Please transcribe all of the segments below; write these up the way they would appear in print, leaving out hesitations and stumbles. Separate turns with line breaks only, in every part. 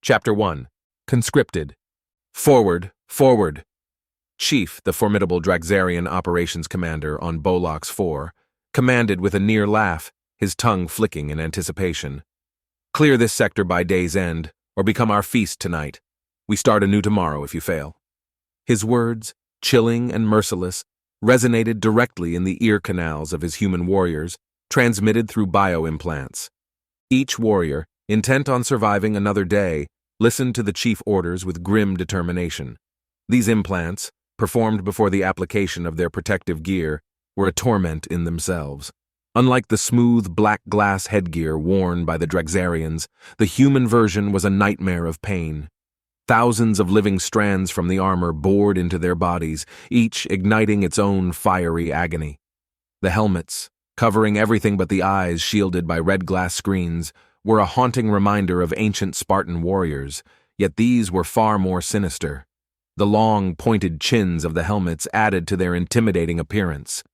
Chapter 1. Conscripted. Forward, forward. Chief, the formidable Draxarian operations commander on Bolox 4, commanded with a near laugh, his tongue flicking in anticipation. Clear this sector by day's end, or become our feast tonight. We start anew tomorrow if you fail. His words, chilling and merciless, resonated directly in the ear canals of his human warriors, transmitted through bioimplants. Each warrior, intent on surviving another day, listened to the chief orders with grim determination. These implants, performed before the application of their protective gear, were a torment in themselves. Unlike the smooth black glass headgear worn by the Draxarians, the human version was a nightmare of pain. Thousands of living strands from the armor bored into their bodies, each igniting its own fiery agony. The helmets, covering everything but the eyes shielded by red glass screens, were a haunting reminder of ancient Spartan warriors, yet these were far more sinister. The long, pointed chins of the helmets added to their intimidating appearance.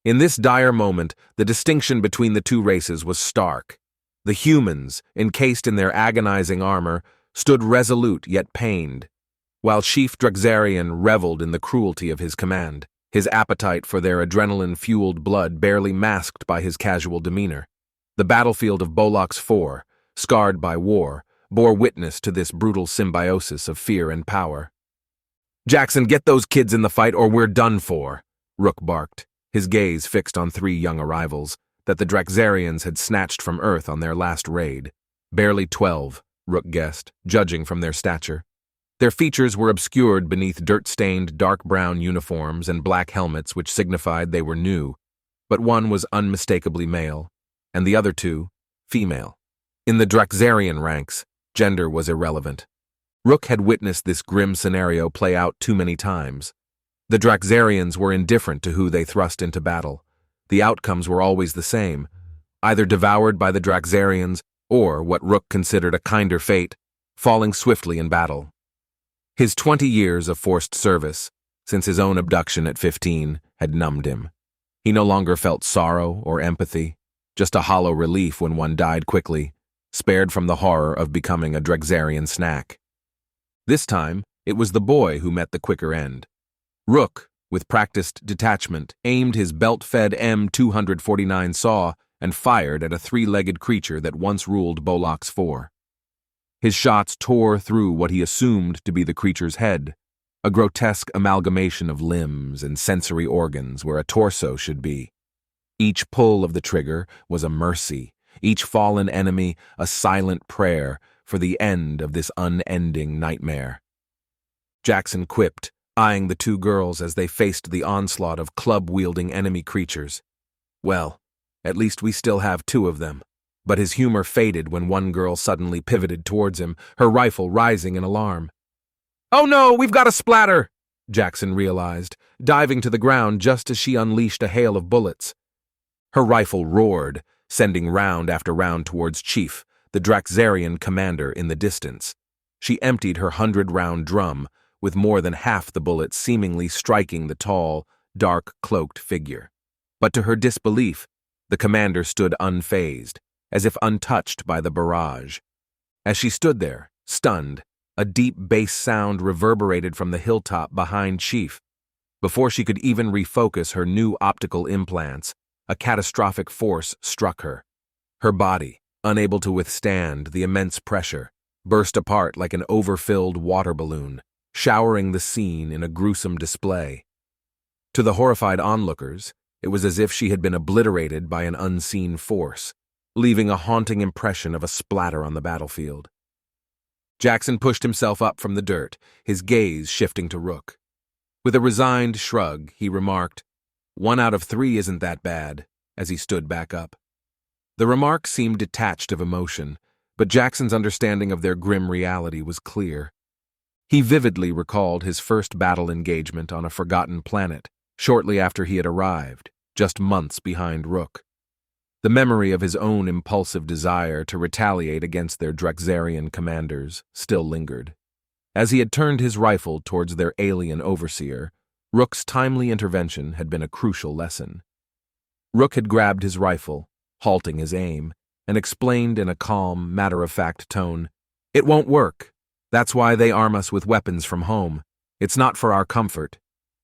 In this dire moment, the distinction between the two races was stark. The humans, encased in their agonizing armor, stood resolute yet pained, while Chief Draxarian reveled in the cruelty of his command, his appetite for their adrenaline-fueled blood barely masked by his casual demeanor. The battlefield of Bolox 4, scarred by war, bore witness to this brutal symbiosis of fear and power. "Jackson, get those kids in the fight or we're done for," Rook barked, his gaze fixed on three young arrivals that the Draxarians had snatched from Earth on their last raid. Barely 12, Rook guessed, judging from their stature. Their features were obscured beneath dirt-stained dark brown uniforms and black helmets which signified they were new, but one was unmistakably male, and the other two, female. In the Draxarian ranks, gender was irrelevant. Rook had witnessed this grim scenario play out too many times. The Draxarians were indifferent to who they thrust into battle. The outcomes were always the same, either devoured by the Draxarians or, what Rook considered a kinder fate, falling swiftly in battle. His 20 years of forced service, since his own abduction at 15, had numbed him. He no longer felt sorrow or empathy, just a hollow relief when one died quickly, spared from the horror of becoming a Draxarian snack. This time, it was the boy who met the quicker end. Rook, with practiced detachment, aimed his belt-fed M249 saw and fired at a three-legged creature that once ruled Bolox 4. His shots tore through what he assumed to be the creature's head, a grotesque amalgamation of limbs and sensory organs where a torso should be. Each pull of the trigger was a mercy, each fallen enemy a silent prayer for the end of this unending nightmare. Jackson quipped, eyeing the two girls as they faced the onslaught of club-wielding enemy creatures. Well, at least we still have two of them. But his humor faded when one girl suddenly pivoted towards him, her rifle rising in alarm. "Oh no, we've got a splatter!" Jackson realized, diving to the ground just as she unleashed a hail of bullets. Her rifle roared, sending round after round towards Chief, the Draxarian commander in the distance. She emptied her 100-round drum, with more than half the bullets seemingly striking the tall, dark-cloaked figure. But to her disbelief, the commander stood unfazed, as if untouched by the barrage. As she stood there, stunned, a deep bass sound reverberated from the hilltop behind Chief. Before she could even refocus her new optical implants, a catastrophic force struck her. Her body, unable to withstand the immense pressure, burst apart like an overfilled water balloon, showering the scene in a gruesome display. To the horrified onlookers, it was as if she had been obliterated by an unseen force, leaving a haunting impression of a splatter on the battlefield. Jackson pushed himself up from the dirt, his gaze shifting to Rook. With a resigned shrug, he remarked, "1 out of 3 isn't that bad," as he stood back up. The remark seemed detached of emotion, but Jackson's understanding of their grim reality was clear. He vividly recalled his first battle engagement on a forgotten planet, shortly after he had arrived, just months behind Rook. The memory of his own impulsive desire to retaliate against their Draxarian commanders still lingered. As he had turned his rifle towards their alien overseer, Rook's timely intervention had been a crucial lesson. Rook had grabbed his rifle, halting his aim, and explained in a calm, matter-of-fact tone, It won't work. That's why they arm us with weapons from home. It's not for our comfort.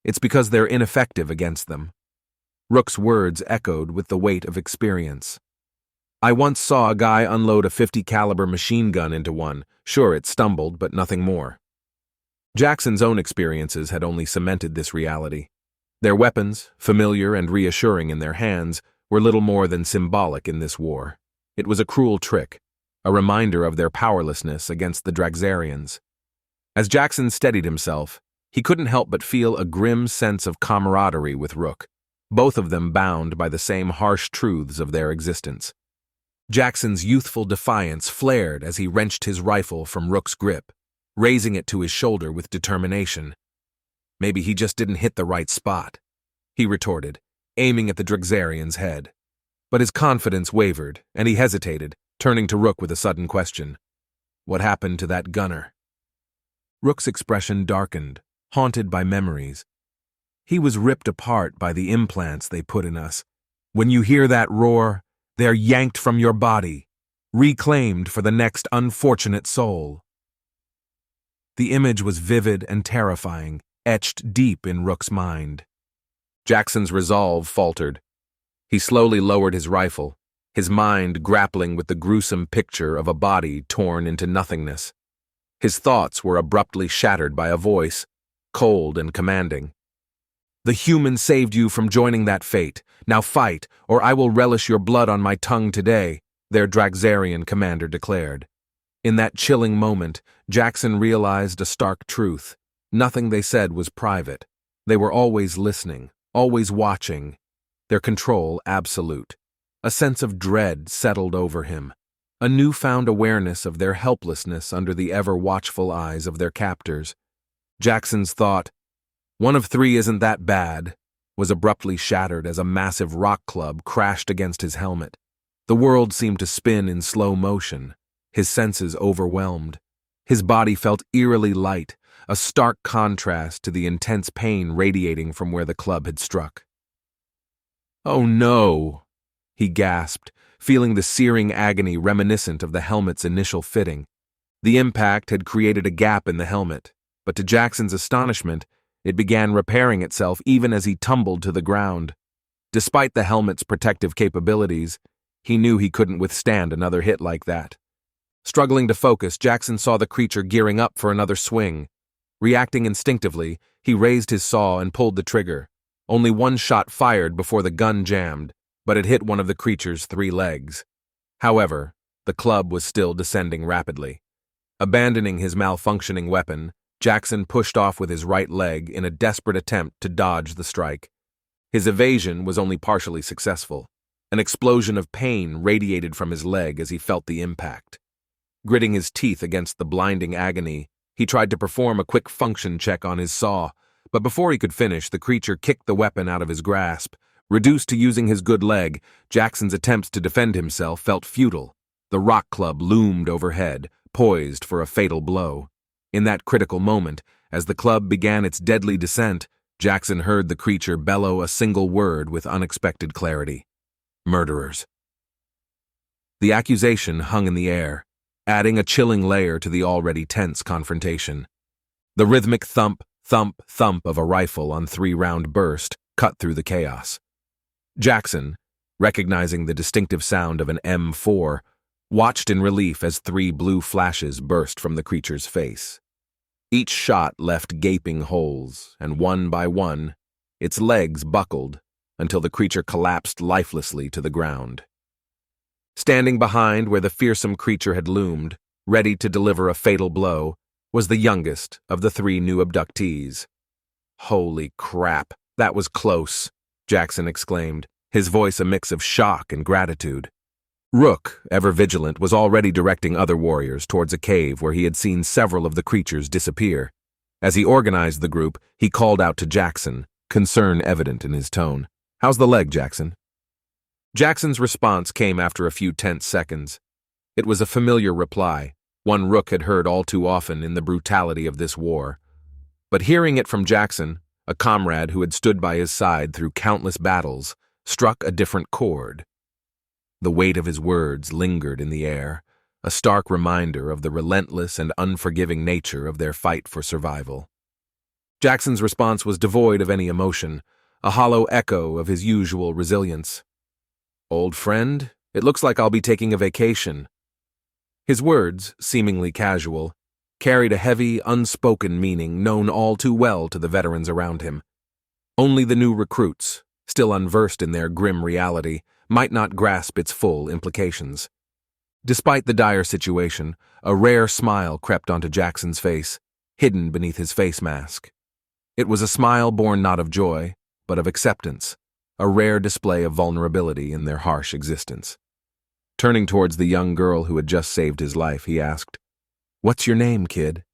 It's because they're ineffective against them. Rook's words echoed with the weight of experience. I once saw a guy unload a 50 caliber machine gun into one. Sure, it stumbled, but nothing more. Jackson's own experiences had only cemented this reality. Their weapons, familiar and reassuring in their hands, were little more than symbolic in this war. It was a cruel trick, a reminder of their powerlessness against the Dragzarians. As Jackson steadied himself, he couldn't help but feel a grim sense of camaraderie with Rook, both of them bound by the same harsh truths of their existence. Jackson's youthful defiance flared as he wrenched his rifle from Rook's grip, raising it to his shoulder with determination. Maybe he just didn't hit the right spot, he retorted, aiming at the Dragzarian's head. But his confidence wavered, and he hesitated, turning to Rook with a sudden question. What happened to that gunner? Rook's expression darkened, haunted by memories. He was ripped apart by the implants they put in us. When you hear that roar, they're yanked from your body, reclaimed for the next unfortunate soul. The image was vivid and terrifying, etched deep in Rook's mind. Jackson's resolve faltered. He slowly lowered his rifle, his mind grappling with the gruesome picture of a body torn into nothingness. His thoughts were abruptly shattered by a voice, cold and commanding. The human saved you from joining that fate. Now fight, or I will relish your blood on my tongue today, their Dragzarian commander declared. In that chilling moment, Jackson realized a stark truth. Nothing they said was private. They were always listening, always watching, their control absolute. A sense of dread settled over him, a newfound awareness of their helplessness under the ever-watchful eyes of their captors. Jackson's thought, "One of three isn't that bad," was abruptly shattered as a massive rock club crashed against his helmet. The world seemed to spin in slow motion, his senses overwhelmed. His body felt eerily light, a stark contrast to the intense pain radiating from where the club had struck. "Oh no!" he gasped, feeling the searing agony reminiscent of the helmet's initial fitting. The impact had created a gap in the helmet, but to Jackson's astonishment, it began repairing itself even as he tumbled to the ground. Despite the helmet's protective capabilities, he knew he couldn't withstand another hit like that. Struggling to focus, Jackson saw the creature gearing up for another swing. Reacting instinctively, he raised his saw and pulled the trigger. Only one shot fired before the gun jammed, but it hit one of the creature's 3 legs. However, the club was still descending rapidly. Abandoning his malfunctioning weapon, Jackson pushed off with his right leg in a desperate attempt to dodge the strike. His evasion was only partially successful. An explosion of pain radiated from his leg as he felt the impact. Gritting his teeth against the blinding agony, he tried to perform a quick function check on his saw, but before he could finish, the creature kicked the weapon out of his grasp. Reduced to using his good leg, Jackson's attempts to defend himself felt futile. The rock club loomed overhead, poised for a fatal blow. In that critical moment, as the club began its deadly descent, Jackson heard the creature bellow a single word with unexpected clarity. Murderers. The accusation hung in the air, adding a chilling layer to the already tense confrontation. The rhythmic thump, thump, thump of a rifle on 3-round burst cut through the chaos. Jackson, recognizing the distinctive sound of an M4, watched in relief as 3 blue flashes burst from the creature's face. Each shot left gaping holes, and one by one, its legs buckled until the creature collapsed lifelessly to the ground. Standing behind where the fearsome creature had loomed, ready to deliver a fatal blow, was the youngest of the 3 new abductees. "Holy crap, that was close," Jackson exclaimed, his voice a mix of shock and gratitude. Rook, ever vigilant, was already directing other warriors towards a cave where he had seen several of the creatures disappear. As he organized the group, he called out to Jackson, concern evident in his tone. "How's the leg, Jackson?" Jackson's response came after a few tense seconds. It was a familiar reply, one Rook had heard all too often in the brutality of this war. But hearing it from Jackson, a comrade who had stood by his side through countless battles, struck a different chord. The weight of his words lingered in the air, a stark reminder of the relentless and unforgiving nature of their fight for survival. Jackson's response was devoid of any emotion, a hollow echo of his usual resilience. "Old friend, it looks like I'll be taking a vacation." His words, seemingly casual, carried a heavy, unspoken meaning known all too well to the veterans around him. Only the new recruits, still unversed in their grim reality, might not grasp its full implications. Despite the dire situation, a rare smile crept onto Jackson's face, hidden beneath his face mask. It was a smile born not of joy, but of acceptance, a rare display of vulnerability in their harsh existence. Turning towards the young girl who had just saved his life, he asked, "What's your name, kid?"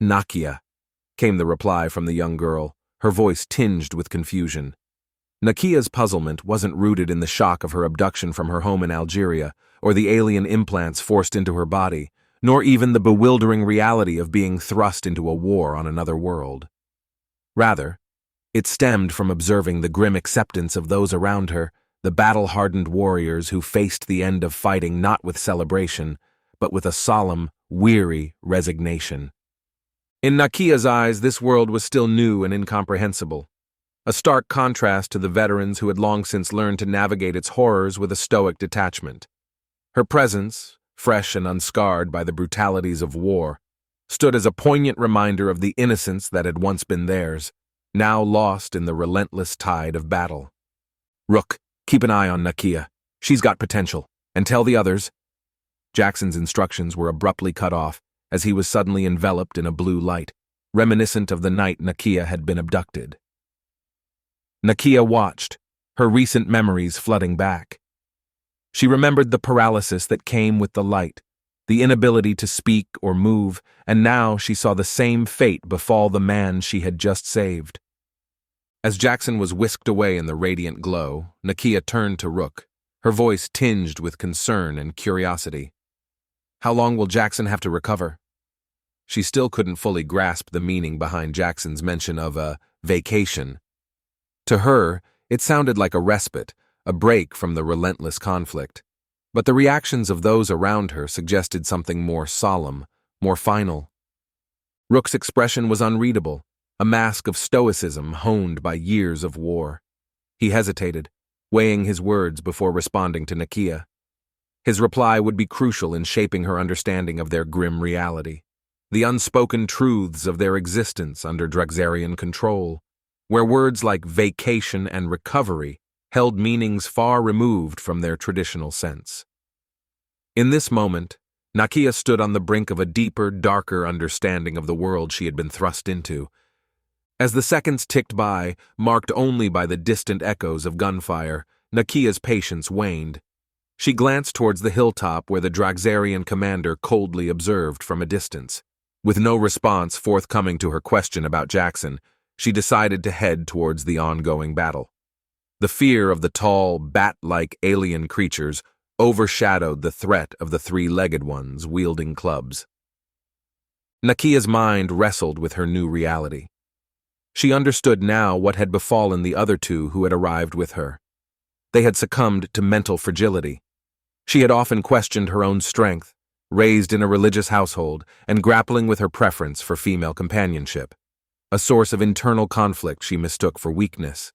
"Nakia," came the reply from the young girl, her voice tinged with confusion. Nakia's puzzlement wasn't rooted in the shock of her abduction from her home in Algeria, or the alien implants forced into her body, nor even the bewildering reality of being thrust into a war on another world. Rather, it stemmed from observing the grim acceptance of those around her, the battle-hardened warriors who faced the end of fighting not with celebration, but with a solemn, weary resignation. In Nakia's eyes, this world was still new and incomprehensible, a stark contrast to the veterans who had long since learned to navigate its horrors with a stoic detachment. Her presence, fresh and unscarred by the brutalities of war, stood as a poignant reminder of the innocence that had once been theirs, now lost in the relentless tide of battle. "Rook, keep an eye on Nakia. She's got potential. And tell the others." Jackson's instructions were abruptly cut off as he was suddenly enveloped in a blue light, reminiscent of the night Nakia had been abducted. Nakia watched, her recent memories flooding back. She remembered the paralysis that came with the light, the inability to speak or move, and now she saw the same fate befall the man she had just saved. As Jackson was whisked away in the radiant glow, Nakia turned to Rook, her voice tinged with concern and curiosity. "How long will Jackson have to recover?" She still couldn't fully grasp the meaning behind Jackson's mention of a vacation. To her, it sounded like a respite, a break from the relentless conflict. But the reactions of those around her suggested something more solemn, more final. Rook's expression was unreadable, a mask of stoicism honed by years of war. He hesitated, weighing his words before responding to Nakia. His reply would be crucial in shaping her understanding of their grim reality, the unspoken truths of their existence under Drexarian control, where words like vacation and recovery held meanings far removed from their traditional sense. In this moment, Nakia stood on the brink of a deeper, darker understanding of the world she had been thrust into. As the seconds ticked by, marked only by the distant echoes of gunfire, Nakia's patience waned. She glanced towards the hilltop where the Drexarian commander coldly observed from a distance. With no response forthcoming to her question about Jackson, she decided to head towards the ongoing battle. The fear of the tall, bat-like alien creatures overshadowed the threat of the three-legged ones wielding clubs. Nakia's mind wrestled with her new reality. She understood now what had befallen the other two who had arrived with her. They had succumbed to mental fragility. She had often questioned her own strength, raised in a religious household and grappling with her preference for female companionship, a source of internal conflict she mistook for weakness.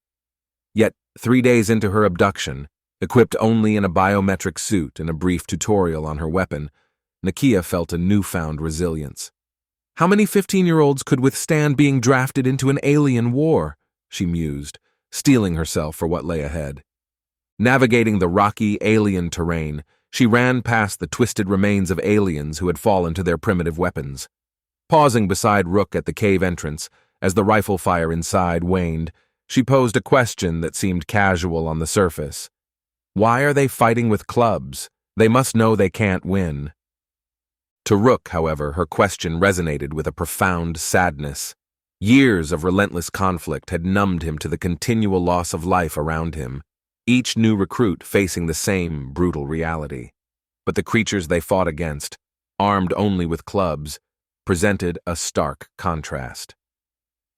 Yet, 3 days into her abduction, equipped only in a biometric suit and a brief tutorial on her weapon, Nakia felt a newfound resilience. How many 15-year-olds could withstand being drafted into an alien war? She mused, steeling herself for what lay ahead. Navigating the rocky alien terrain, she ran past the twisted remains of aliens who had fallen to their primitive weapons. Pausing beside Rook at the cave entrance, as the rifle fire inside waned, she posed a question that seemed casual on the surface. Why are they fighting with clubs? They must know they can't win. To Rook, however, her question resonated with a profound sadness. Years of relentless conflict had numbed him to the continual loss of life around him, each new recruit facing the same brutal reality. But the creatures they fought against, armed only with clubs, presented a stark contrast.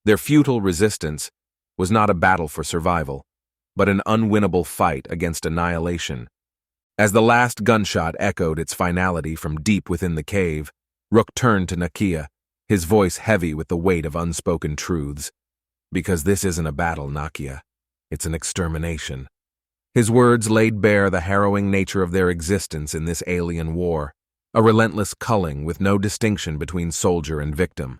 Their futile resistance was not a battle for survival, but an unwinnable fight against annihilation. As the last gunshot echoed its finality from deep within the cave, Rook turned to Nakia, his voice heavy with the weight of unspoken truths. Because this isn't a battle, Nakia. It's an extermination. His words laid bare the harrowing nature of their existence in this alien war, a relentless culling with no distinction between soldier and victim.